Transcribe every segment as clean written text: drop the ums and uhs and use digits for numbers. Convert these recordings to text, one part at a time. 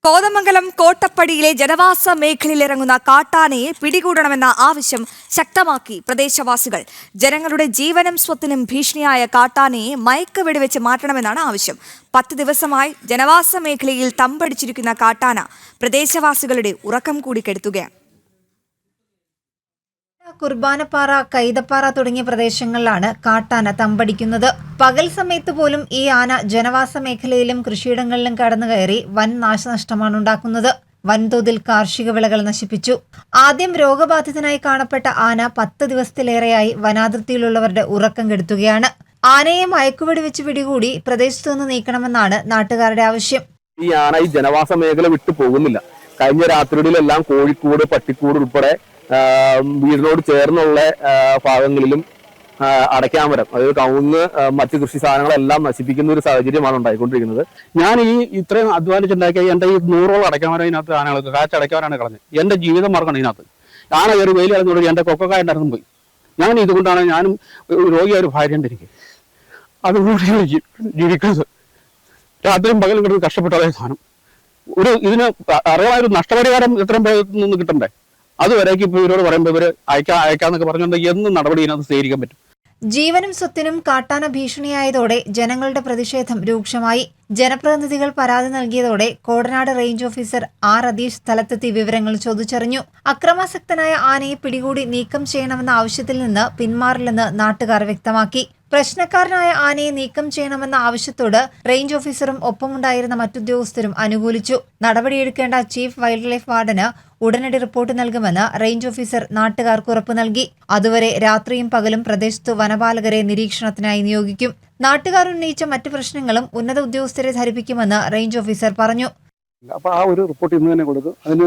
കോതമംഗലം കോട്ടപ്പടിയിലെ ജനവാസ മേഖലയിലിറങ്ങുന്ന കാട്ടാനയെ പിടികൂടണമെന്ന ആവശ്യം ശക്തമാക്കി പ്രദേശവാസികൾ. ജനങ്ങളുടെ ജീവനും സ്വത്തിനും ഭീഷണിയായ കാട്ടാനയെ മയക്ക് വെടിവെച്ച് മാറ്റണമെന്നാണ് ആവശ്യം. 10 ദിവസമായി ജനവാസ മേഖലയിൽ തമ്പടിച്ചിരിക്കുന്ന കാട്ടാന പ്രദേശവാസികളുടെ ഉറക്കം കൂടി കെടുത്തുകയാണ്. കുർബാനപ്പാറ, കൈതപ്പാറ തുടങ്ങിയ പ്രദേശങ്ങളിലാണ് കാട്ടാന തമ്പടിക്കുന്നത്. പകൽ സമയത്ത് പോലും ഈ ആന ജനവാസ മേഖലയിലും കൃഷിയിടങ്ങളിലും കടന്നുകയറി വൻ നാശനഷ്ടമാണ് ഉണ്ടാക്കുന്നത്. വൻതോതിൽ കാർഷിക വിളകൾ നശിപ്പിച്ചു. ആദ്യം രോഗബാധിതനായി കാണപ്പെട്ട ആന 10 ദിവസത്തിലേറെയായി വനാതിർത്തിയിലുള്ളവരുടെ ഉറക്കം കെടുത്തുകയാണ്. ആനയെ മയക്കുവെടി വെച്ച് പിടികൂടി പ്രദേശത്തു നിന്ന് നീക്കണമെന്നാണ് നാട്ടുകാരുടെ ആവശ്യം. ഈ ആന ഈ ജനവാസ മേഖല വിട്ടു പോകുന്നില്ല. കഴിഞ്ഞ രാത്രികളിലെല്ലാം കോഴിക്കൂട്, പട്ടിക്കൂട് ഉൾപ്പെടെ വീടിനോട് ചേർന്നുള്ള ഭാഗങ്ങളിലും അടയ്ക്കാമരം, അതായത് കവുങ്ങ്, മറ്റ് കൃഷി സാധനങ്ങളെല്ലാം നശിപ്പിക്കുന്ന ഒരു സാഹചര്യമാണ് ഉണ്ടായിക്കൊണ്ടിരിക്കുന്നത്. ഞാൻ ഇത്രയും അധ്വാനിച്ചുണ്ടാക്കിയ എൻ്റെ ഈ 100ഓളം അടയ്ക്കാമരം ഇതിനകത്ത് ആനകൾക്ക് കാച്ചടയ്ക്കാനാണ് കളഞ്ഞത്. എൻ്റെ ജീവിതം മാർഗ്ഗമാണ് ഇതിനകത്ത്. ആന കയറി വെയിൽ കളഞ്ഞുകൊണ്ട് എൻ്റെ കൊക്കക്കായ ഉണ്ടായിരുന്നു പോയി. ഞാൻ ഇതുകൊണ്ടാണ് ഞാനും രോഗിയായ ഒരു ഭാര്യ എനിക്ക് അതുകൂടിയാണ് ജീവിക്കുന്നത്. രാത്രിയും പകലും കിടന്ന് കഷ്ടപ്പെട്ടതേ സാധനം. ഇതിന് അറിയാമായ ഒരു നഷ്ടപരിഹാരം എത്രയും പേരിൽ നിന്ന് കിട്ടണ്ടേ? അതുവരേക്ക് ഇപ്പോൾ ഇവരോട് പറയുമ്പോൾ ഇവര് അയക്കാന്നൊക്കെ പറഞ്ഞുകൊണ്ട് എന്ന് നടപടി ഇതിനകത്ത് സ്വീകരിക്കാൻ പറ്റും? ജീവനും സ്വത്തിനും കാട്ടാന ഭീഷണിയായതോടെ ജനങ്ങളുടെ പ്രതിഷേധം രൂക്ഷമായി. ജനപ്രതിനിധികൾ പരാതി നൽകിയതോടെ കോടനാട് റേഞ്ച് ഓഫീസർ ആർ അദീഷ് സ്ഥലത്തെത്തി വിവരങ്ങൾ ചോദിച്ചറിഞ്ഞു. അക്രമാസക്തനായ ആനയെ പിടികൂടി നീക്കം ചെയ്യണമെന്ന ആവശ്യത്തിൽ നിന്ന് പിന്മാറില്ലെന്ന് നാട്ടുകാർ വ്യക്തമാക്കി. പ്രശ്നക്കാരനായ ആനയെ നീക്കം ചെയ്യണമെന്ന ആവശ്യത്തോട് റേഞ്ച് ഓഫീസറും ഒപ്പമുണ്ടായിരുന്ന മറ്റുദ്യോഗസ്ഥരും അനുകൂലിച്ചു. നടപടിയെടുക്കേണ്ട ചീഫ് വൈൽഡ് ലൈഫ് വാർഡന് ഉടനടി റിപ്പോർട്ട് നൽകുമെന്ന് റേഞ്ച് ഓഫീസർ നാട്ടുകാർക്ക് ഉറപ്പു നൽകി. അതുവരെ രാത്രിയും പകലും പ്രദേശത്ത് വനപാലകരെ നിരീക്ഷണത്തിനായി നിയോഗിക്കും. നാട്ടുകാർ ഉന്നയിച്ച മറ്റു പ്രശ്നങ്ങളും ഉന്നത ഉദ്യോഗസ്ഥരെ ധരിപ്പിക്കുമെന്ന് റേഞ്ച് ഓഫീസർ പറഞ്ഞു. അപ്പോൾ ആ ഒരു റിപ്പോർട്ട് ഇന്ന് തന്നെ കൊടുക്കും. അതിന്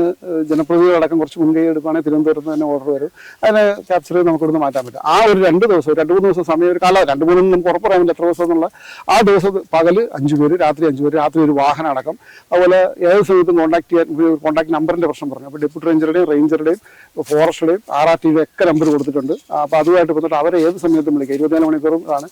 ജനപ്രതിനിധികളടക്കം കുറച്ച് മുൻകൈ എടുക്കുകയാണെങ്കിൽ തിരുവനന്തപുരത്ത് തന്നെ ഓർഡർ വരും. അതിനെ ക്യാപ്ചർ ചെയ്ത് നമുക്ക് ഇവിടുന്ന് മാറ്റാൻ പറ്റും. ആ ഒരു 2-3 ദിവസം സമയം, ഒരു കാലം 2-3 നമുക്ക് ഉറപ്പുറയാമില്ല എത്ര ദിവസം എന്നുള്ള. ആ ദിവസം പകല് 5 പേര്, രാത്രി 5 പേര്, രാത്രി ഒരു വാഹനം അടക്കം. അതുപോലെ ഏത് സമയത്തും കോൺടാക്ട് നമ്പറിന്റെ പ്രശ്നം പറഞ്ഞു. അപ്പോൾ ഡെപ്യൂട്ടി റേഞ്ചറുടെയും ഫോറസ്റ്റുടെയും RRTയുടെ ഒക്കെ നമ്പർ കൊടുത്തിട്ടുണ്ട്. അപ്പോൾ അതുമായിട്ട് ബന്ധപ്പെട്ട് അവരെ ഏത് സമയത്തും വിളിക്കുക. 24 മണിക്കൂറും ആണ്.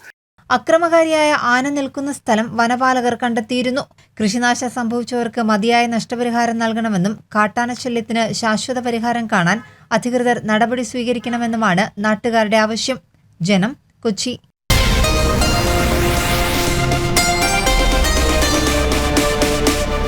അക്രമകാരിയായ ആന നിൽക്കുന്ന സ്ഥലം വനപാലകർ കണ്ടെത്തിയിരുന്നു. കൃഷിനാശം സംഭവിച്ചവർക്ക് മതിയായ നഷ്ടപരിഹാരം നൽകണമെന്നും കാട്ടാന ശല്യത്തിന് ശാശ്വത പരിഹാരം കാണാൻ അധികൃതർ നടപടി സ്വീകരിക്കണമെന്നുമാണ് നാട്ടുകാരുടെ ആവശ്യം. ജനം, കൊച്ചി.